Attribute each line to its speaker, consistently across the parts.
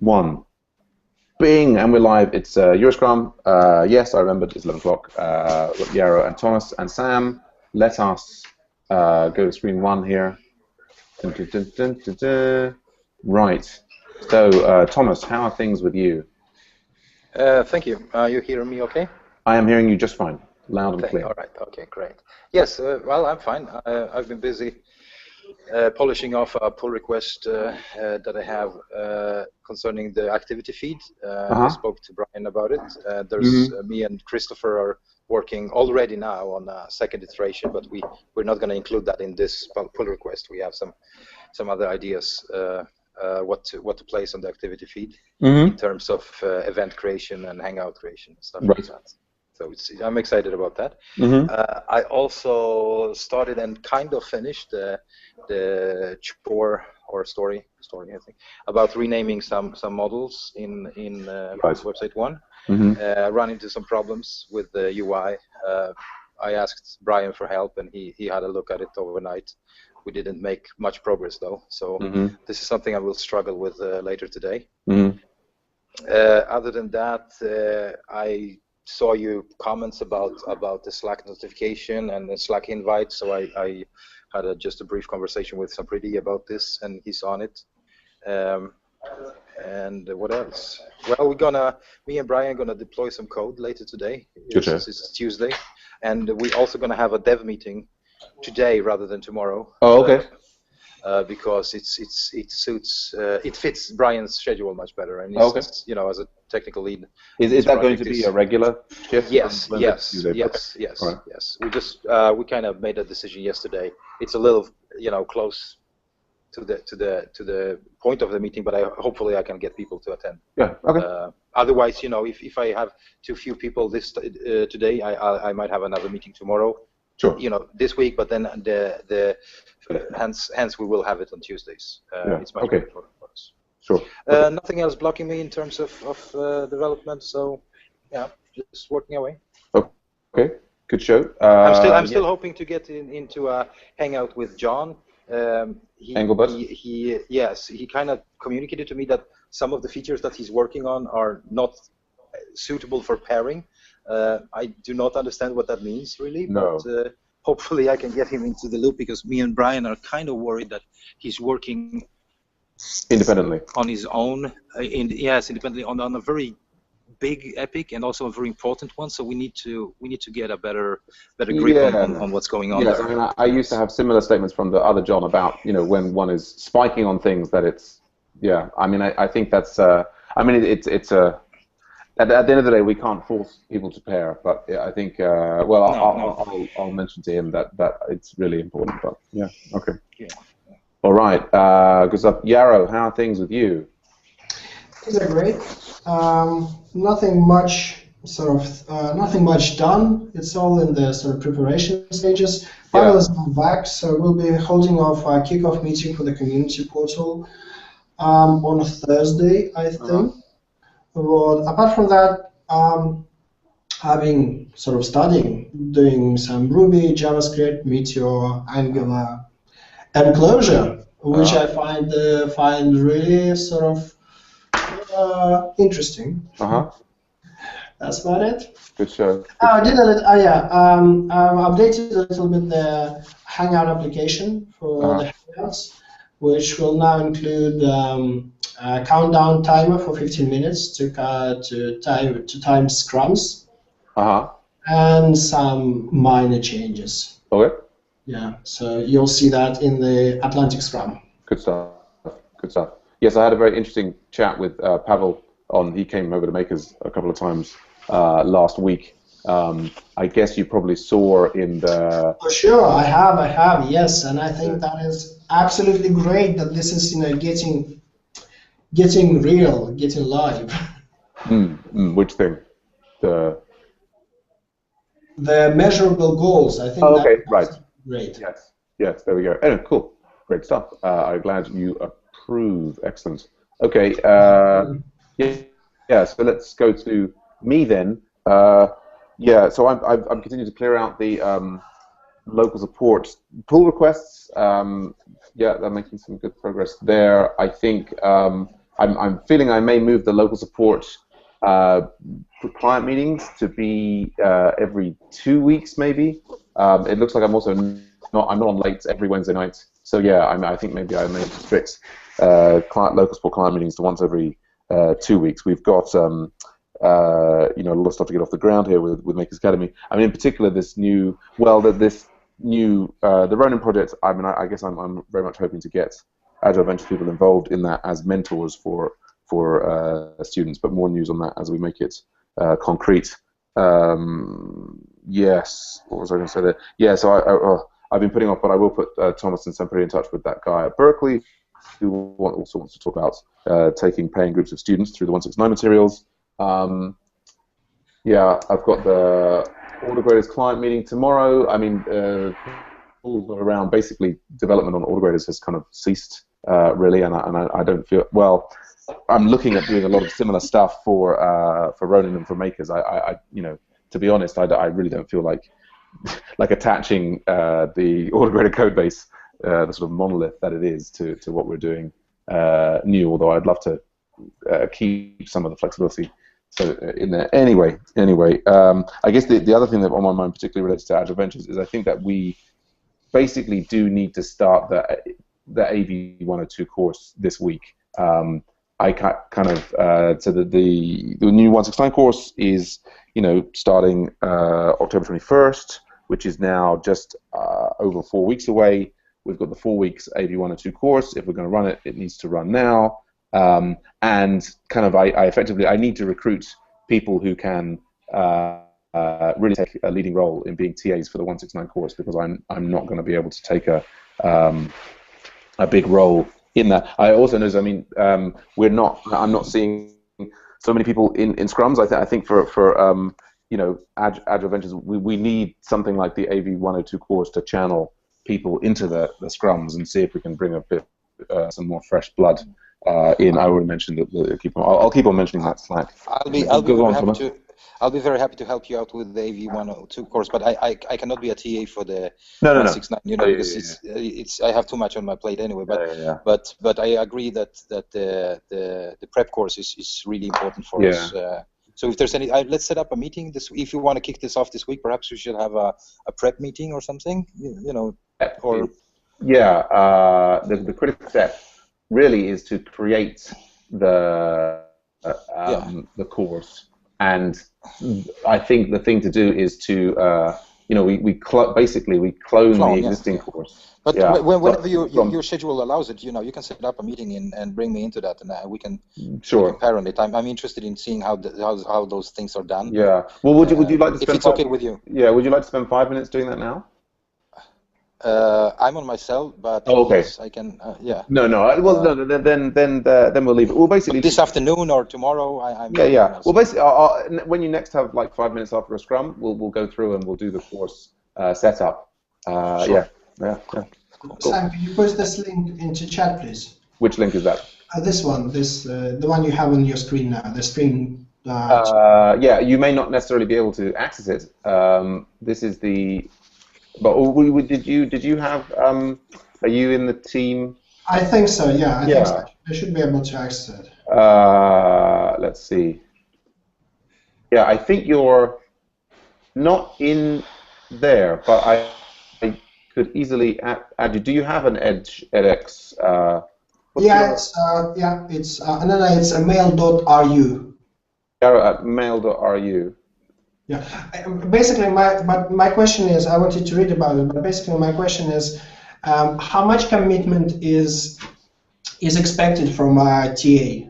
Speaker 1: One. Bing, and we're live. It's EuroScrum. Yes, I remembered. It's 11 o'clock. Yarrow and Thomas and Sam. Let us go to screen one here. Dun, dun, dun, dun, dun, dun. Right. So, Thomas, how are things with you?
Speaker 2: Thank you. Are you hearing me okay?
Speaker 1: I am hearing you just fine. Loud and clear.
Speaker 2: All right. Okay, great. Yes, well, I'm fine. I've been busy polishing off a pull request that I have concerning the activity feed. I spoke to Brian about it. There's me and Christopher are working already now on a second iteration, but we're not going to include that in this pull request. We have some other ideas what to place on the activity feed in terms of event creation and hangout creation and stuff like that. So I'm excited about that. I also started and kind of finished the chore or story I think about renaming some models in website 1. Run into some problems with the UI. I asked Brian for help, and he had a look at it overnight. We didn't make much progress though, so this is something I will struggle with later today. Other than that, I saw your comments about the Slack notification and the Slack invite, so I had just a brief conversation with Sampriti about this, and he's on it. And what else? Well, me and Brian are gonna deploy some code later today. It's Tuesday, and we're also gonna have a dev meeting today rather than tomorrow.
Speaker 1: Oh, okay.
Speaker 2: Because it fits Brian's schedule much better, and he's, as a technical lead.
Speaker 1: Is that going to be a regular shift?
Speaker 2: Yes. We kind of made a decision yesterday. It's a little, close to the point of the meeting, but hopefully I can get people to attend.
Speaker 1: Yeah. Okay.
Speaker 2: Otherwise, if I have too few people today, I might have another meeting tomorrow.
Speaker 1: Sure.
Speaker 2: This week, but then hence we will have it on Tuesdays. It's much better for us.
Speaker 1: Sure.
Speaker 2: Nothing else blocking me in terms of development. So yeah, just working away.
Speaker 1: Okay. Good show.
Speaker 2: I'm still hoping to get into a hangout with John.
Speaker 1: Engelbert?
Speaker 2: He kind of communicated to me that some of the features that he's working on are not suitable for pairing. I do not understand what that means, really, but hopefully I can get him into the loop, because me and Brian are kind of worried that he's working
Speaker 1: independently
Speaker 2: on his own, independently on a very big epic and also a very important one. So we need to get a better grip on what's going on there.
Speaker 1: I mean, I used to have similar statements from the other John about when one is spiking on things that it's I mean, I think that's it's a at the end of the day, we can't force people to pair, but I think, I'll mention to him that it's really important. But yeah, okay.
Speaker 3: Yeah.
Speaker 1: All right. Good stuff. Yarrow, how are things with you?
Speaker 3: Things are great. Nothing much done. It's all in the sort of preparation stages. Pavel is back, so we'll be holding off a kickoff meeting for the community portal on a Thursday, I think. Well, apart from that, having sort of studying, doing some Ruby, JavaScript, Meteor, Angular, and Clojure, which I find really sort of interesting. That's about it.
Speaker 1: Good show.
Speaker 3: I did I've updated a little bit the Hangout application for the Hangouts, which will now include a countdown timer for 15 minutes to time scrums, and some minor changes.
Speaker 1: Okay.
Speaker 3: Yeah, so you'll see that in the Atlantic Scrum.
Speaker 1: Good stuff. Good stuff. Yes, I had a very interesting chat with Pavel he came over to Makers a couple of times last week. I guess you probably saw in the...
Speaker 3: For sure, I have, yes, and I think that is absolutely great that this is getting real, getting live.
Speaker 1: Which thing? The
Speaker 3: measurable goals. I think.
Speaker 1: Oh, okay, right.
Speaker 3: Great.
Speaker 1: Yes. There we go. Oh, cool. Great stuff. I'm glad you approve. Excellent. Okay. So let's go to me then. So I'm continuing to clear out the local support pull requests. They're making some good progress there. I think I'm feeling I may move the local support client meetings to be every 2 weeks, maybe. It looks like I'm also I'm not on late every Wednesday night. So yeah, I think maybe I may restrict local support client meetings to once every 2 weeks. We've got a lot of stuff to get off the ground here with Makers Academy. I mean, in particular, the Ronin project. I mean, I guess I'm very much hoping to get Agile Ventures people involved in that as mentors for students. But more news on that as we make it concrete. Yes, what was I going to say there? Yeah, so I've been putting off, but I will put Thomas and Sempre in touch with that guy at Berkeley, who also wants to talk about taking paying groups of students through the 169 materials. Yeah, I've got the Order Graders client meeting tomorrow. I mean, all around, basically, development on Order Graders has kind of ceased, really, and I don't feel, well, I'm looking at doing a lot of similar stuff for Ronin and for Makers. To be honest, I really don't feel like attaching the Order Grader code base, the sort of monolith that it is, to what we're doing new, although I'd love to keep some of the flexibility in there. Anyway, I guess the other thing that on my mind, particularly related to Agile Ventures, is I think that we basically do need to start the AV 102 course this week. I kind of so the new 169 course is starting October 21st, which is now just over 4 weeks away. We've got the 4 weeks AV 102 course. If we're going to run it, it needs to run now. And kind of I need to recruit people who can really take a leading role in being TAs for the 169 course, because I'm not going to be able to take a big role in that. I also know, I mean, I'm not seeing so many people in scrums. I think for Agile Ventures, we need something like the AV 102 course to channel people into the scrums and see if we can bring a bit some more fresh blood in. I already mentioned that. I'll keep on mentioning that Slack.
Speaker 2: I'll be very happy to help you out with the AV 102 course, but I cannot be a TA for the
Speaker 1: no.
Speaker 2: 169, because I have too much on my plate anyway. But I agree that the prep course is really important for us. So if there's any, let's set up a meeting. If you want to kick this off this week, perhaps we should have a prep meeting or something. Or
Speaker 1: the critical step really is to create the course. And I think the thing to do is to, basically we clone the existing course.
Speaker 2: But whenever your schedule allows it, you can set up a meeting and bring me into that, and we can compare on it. I'm interested in seeing how those things are done.
Speaker 1: Yeah. Well, would you like to spend?
Speaker 2: If it's okay with you.
Speaker 1: Yeah. Would you like to spend 5 minutes doing that now?
Speaker 2: I'm on my cell, but yes, I can. Yeah.
Speaker 1: No. Well, no. Then we'll leave it. Well, basically.
Speaker 2: But this afternoon or tomorrow, I'm.
Speaker 1: Yeah. Well, basically, when you next have like 5 minutes after a scrum, we'll go through and we'll do the course setup.
Speaker 2: Sure.
Speaker 1: Yeah.
Speaker 3: Cool. Sam, can you post this link into chat, please?
Speaker 1: Which link is that?
Speaker 3: This one. The one you have on your screen now. The stream.
Speaker 1: Yeah. You may not necessarily be able to access it. This is the. But did you have? Are you in the team?
Speaker 3: I think so. Yeah, I think so. I should be able to access it.
Speaker 1: Let's see. Yeah, I think you're not in there, but I could easily add you. Do you have an edX?
Speaker 3: It's it's a mail.ru.
Speaker 1: At mail.ru.
Speaker 3: Yeah, basically, my question is, I wanted to read about it, but basically my question is, how much commitment is expected from a TA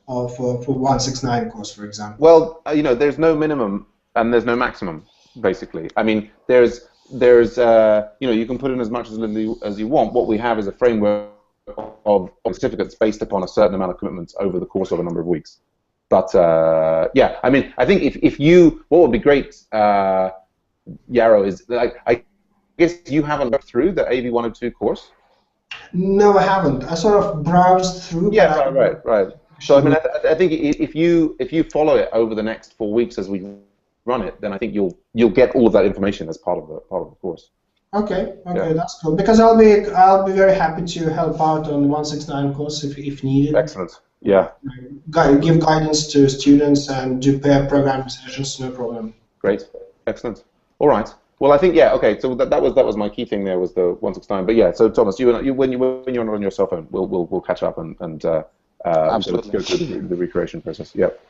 Speaker 3: for 169 course, for example?
Speaker 1: Well, there's no minimum and there's no maximum, basically. I mean, there's you can put in as much as you want. What we have is a framework of certificates based upon a certain amount of commitments over the course of a number of weeks. But yeah, I mean, I think what would be great, Yarrow, is I guess you haven't looked through the AV 102 course.
Speaker 3: No, I haven't. I sort of browsed through.
Speaker 1: Yeah, right. So I mean, I think if you follow it over the next 4 weeks as we run it, then I think you'll get all of that information as part of the course.
Speaker 3: Okay, that's cool. Because I'll be very happy to help out on the 169 course if needed.
Speaker 1: Excellent. Yeah.
Speaker 3: Give guidance to students and do pair programming sessions, no problem.
Speaker 1: Great, excellent. All right. Well, I think okay. So that was my key thing there was the 169. But yeah. So Thomas, when you're not on your cell phone, we'll catch up and
Speaker 2: absolutely
Speaker 1: go through the recreation process. Yep.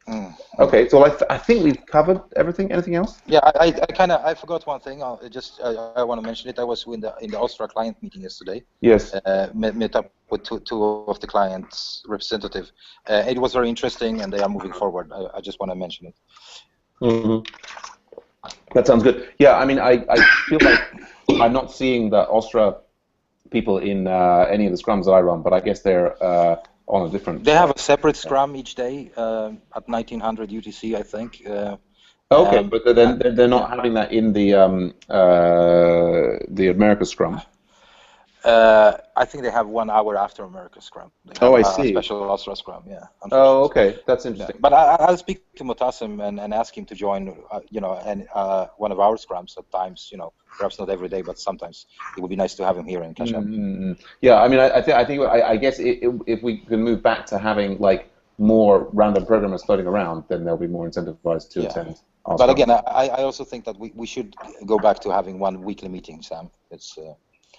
Speaker 2: Mm.
Speaker 1: Okay. So I think we've covered everything. Anything else?
Speaker 2: Yeah, I forgot one thing. I want to mention it. I was in the Austria client meeting yesterday.
Speaker 1: Yes.
Speaker 2: Met up with two of the clients' representative. It was very interesting, and they are moving forward. I just want to mention it.
Speaker 1: Mm-hmm. That sounds good. Yeah, I mean, I feel like I'm not seeing the Austria people in any of the scrums that I run, but I guess they're on a different.
Speaker 2: They have a separate scrum each day at 1900 UTC, I think.
Speaker 1: Okay, but they're not having that in the America scrum.
Speaker 2: I think they have 1 hour after America Scrum. They have
Speaker 1: I see.
Speaker 2: A special Austria Scrum, yeah.
Speaker 1: Oh, okay, that's interesting.
Speaker 2: Yeah. But I'll speak to Motasim and ask him to join, one of our scrums at times. Perhaps not every day, but sometimes it would be nice to have him here and catch up.
Speaker 1: Yeah, I mean, I guess if we can move back to having like more random programmers floating around, then they'll be more incentivized to attend.
Speaker 2: But again, I also think that we should go back to having one weekly meeting, Sam. It's.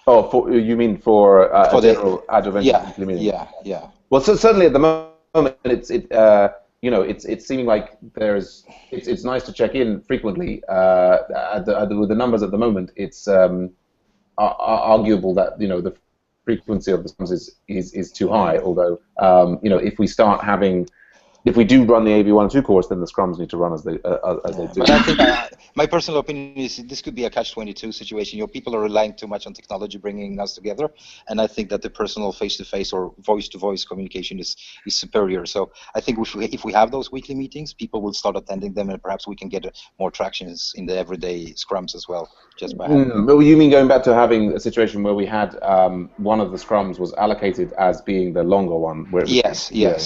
Speaker 1: You mean for a general Agile Ventures weekly meeting?
Speaker 2: Yeah.
Speaker 1: Well, so certainly at the moment, it's seeming like it's nice to check in frequently. With the numbers at the moment, it's arguable that the frequency of the scrums is too high. Although if we do run the AV102 course, then the scrums need to run as they do.
Speaker 2: But I think my personal opinion is this could be a catch-22 situation. People are relying too much on technology bringing us together, and I think that the personal face-to-face or voice-to-voice communication is superior. So I think if we have those weekly meetings, people will start attending them, and perhaps we can get more tractions in the everyday scrums as well. Just by having
Speaker 1: But you mean going back to having a situation where we had one of the scrums was allocated as being the longer one?
Speaker 2: Yes.
Speaker 1: Yeah.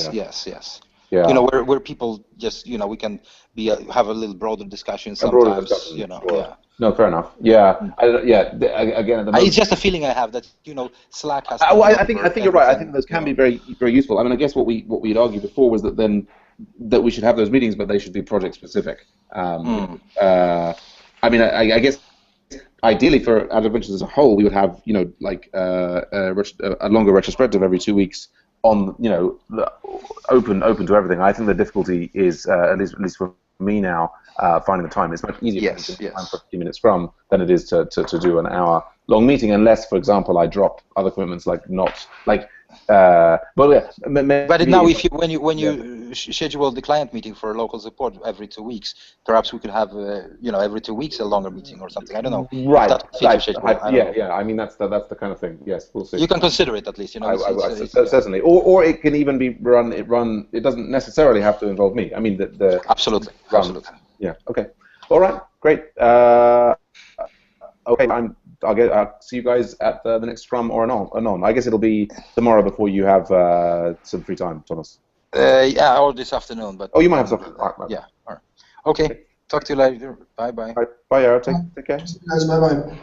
Speaker 2: Where people just, we can have a little broader discussion sometimes.
Speaker 1: Sure.
Speaker 2: Yeah.
Speaker 1: No, fair enough. Yeah. Again, at the moment,
Speaker 2: it's just a feeling I have that Slack has.
Speaker 1: I think you're right. I think those can be very, very useful. I mean, I guess what we'd argued before was that we should have those meetings, but they should be project specific. I mean, I guess ideally for Agile Ventures as a whole, we would have a longer retrospective every 2 weeks. On open to everything. I think the difficulty is at least for me now finding the time. It's much easier to find for a 50-minute scrum than it is to do an hour-long meeting, unless, for example, I drop other commitments like not like. But
Speaker 2: now, when you schedule the client meeting for local support every 2 weeks, perhaps we could have every 2 weeks a longer meeting or something. I don't know.
Speaker 1: Right.
Speaker 2: Yeah.
Speaker 1: I mean that's the kind of thing. Yes, we'll see.
Speaker 2: You can consider it at least.
Speaker 1: Certainly, or it can even be run. It doesn't necessarily have to involve me. I mean the
Speaker 2: absolutely.
Speaker 1: Yeah. Okay. All right. Great. Okay. I'll see you guys at the next scrum or anon. I guess it'll be tomorrow before you have some free time, Thomas.
Speaker 2: Or this afternoon. But
Speaker 1: you might have something. All right.
Speaker 2: Yeah. All right. Okay. Talk to you later. Bye.
Speaker 1: Bye, Eric. Take care.
Speaker 3: Bye.